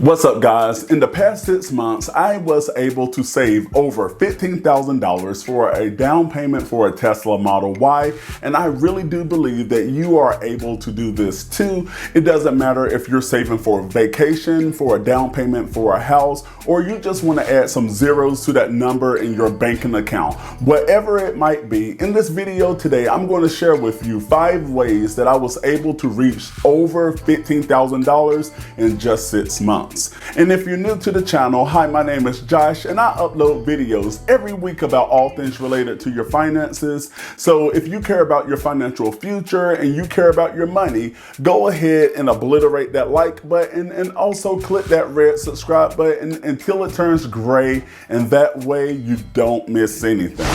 What's up, guys? In the past 6 months, I was able to save over $15,000 for a down payment for a Tesla Model Y, and I really do believe that you are able to do this too. It doesn't matter if you're saving for a vacation, for a down payment for a house, or you just want to add some zeros to that number in your banking account. Whatever it might be, in this video today, I'm going to share with you 5 ways that I was able to reach over $15,000 in just 6 months. And if you're new to the channel, hi, my name is Josh, and I upload videos every week about all things related to your finances. So if you care about your financial future and you care about your money, go ahead and obliterate that like button and also click that red subscribe button until it turns gray, and that way you don't miss anything.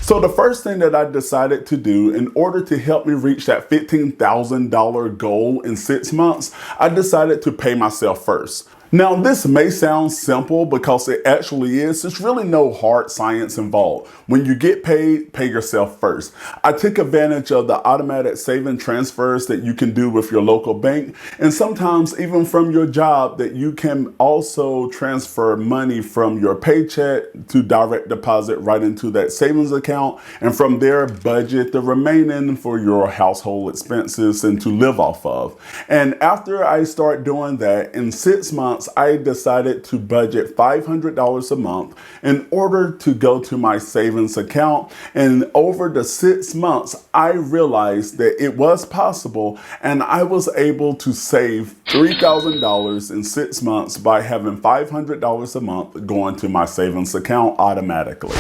So the first thing that I decided to do in order to help me reach that $15,000 goal in 6 months, I decided to pay myself first. Now, this may sound simple because it actually is. There's really no hard science involved. When you get paid, pay yourself first. I took advantage of the automatic saving transfers that you can do with your local bank, and sometimes even from your job that you can also transfer money from your paycheck to direct deposit right into that savings account, and from there budget the remaining for your household expenses and to live off of. And after I start doing that, in 6 months, I decided to budget $500 a month in order to go to my savings account. And over the 6 months, I realized that it was possible, and I was able to save $3,000 in 6 months by having $500 a month going to my savings account automatically.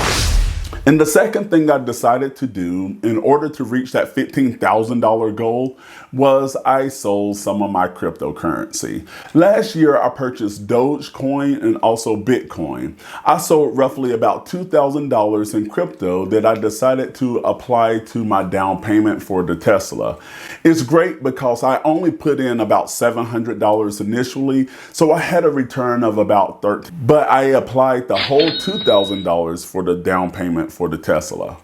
And the second thing I decided to do in order to reach that $15,000 goal was I sold some of my cryptocurrency. Last year, I purchased Dogecoin and also Bitcoin. I sold roughly about $2,000 in crypto that I decided to apply to my down payment for the Tesla. It's great because I only put in about $700 initially, so I had a return of about $13. But I applied the whole $2,000 for the down payment for the Tesla.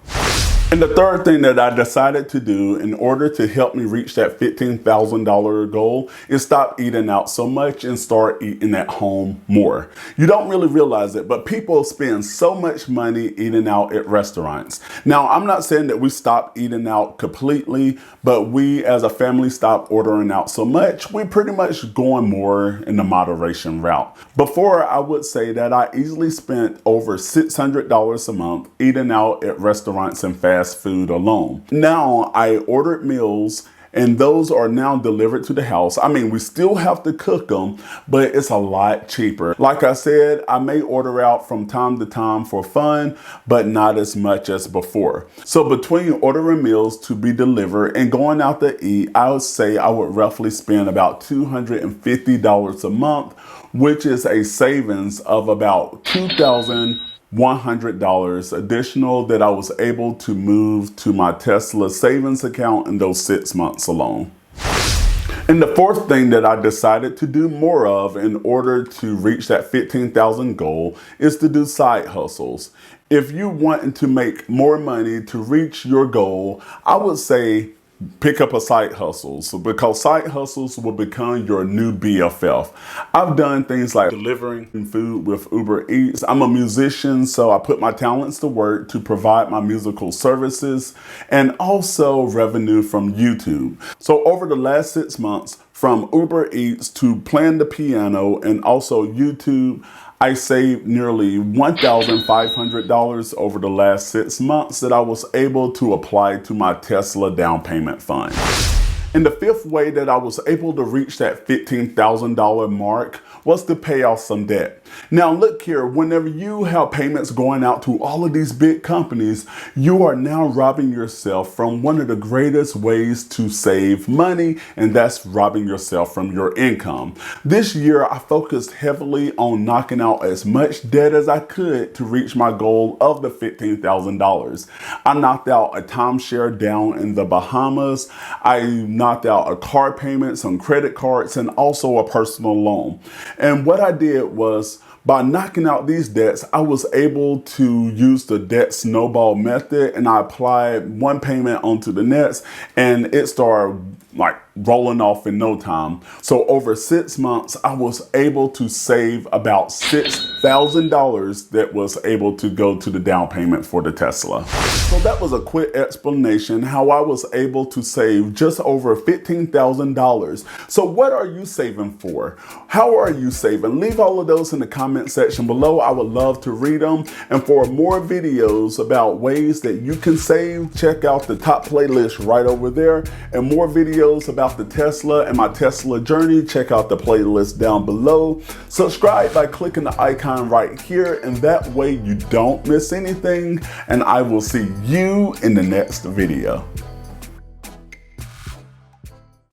And the third thing that I decided to do in order to help me reach that $15,000 goal is stop eating out so much and start eating at home more. You don't really realize it, but people spend so much money eating out at restaurants. Now, I'm not saying that we stop eating out completely, but we as a family stop ordering out so much. We pretty much going more in the moderation route. Before, I would say that I easily spent over $600 a month eating out at restaurants and fast food alone. Now I ordered meals, and those are now delivered to the house. I mean, we still have to cook them, but it's a lot cheaper. Like I said, I may order out from time to time for fun, but not as much as before. So between ordering meals to be delivered and going out to eat, I would say I would roughly spend about $250 a month, which is a savings of about $2,100 additional that I was able to move to my Tesla savings account in those 6 months alone. And the fourth thing that I decided to do more of in order to reach that 15,000 goal is to do side hustles. If you want to make more money to reach your goal, I would say pick up a side hustle, because side hustles will become your new BFF. I've done things like delivering food with Uber Eats. I'm a musician, so I put my talents to work to provide my musical services, and also revenue from YouTube. So over the last 6 months, from Uber Eats to playing the piano and also YouTube, I saved nearly $1,500 over the last 6 months that I was able to apply to my Tesla down payment fund. And the fifth way that I was able to reach that $15,000 mark was to pay off some debt. Now look here, whenever you have payments going out to all of these big companies, you are now robbing yourself from one of the greatest ways to save money, and that's robbing yourself from your income. This year, I focused heavily on knocking out as much debt as I could to reach my goal of the $15,000. I knocked out a timeshare down in the Bahamas. I knocked out a car payment, some credit cards, and also a personal loan. And what I did was, by knocking out these debts, I was able to use the debt snowball method, and I applied one payment onto the next, and it started like rolling off in no time. So over 6 months, I was able to save about $6,000 that was able to go to the down payment for the Tesla. So that was a quick explanation how I was able to save just over $15,000. So what are you saving for? How are you saving? Leave all of those in the comment section below. I would love to read them. And for more videos about ways that you can save, check out the top playlist right over there. And more videos about the Tesla and my Tesla journey, check out the playlist down below. Subscribe by clicking the icon right here, and that way you don't miss anything. And I will see you in the next video.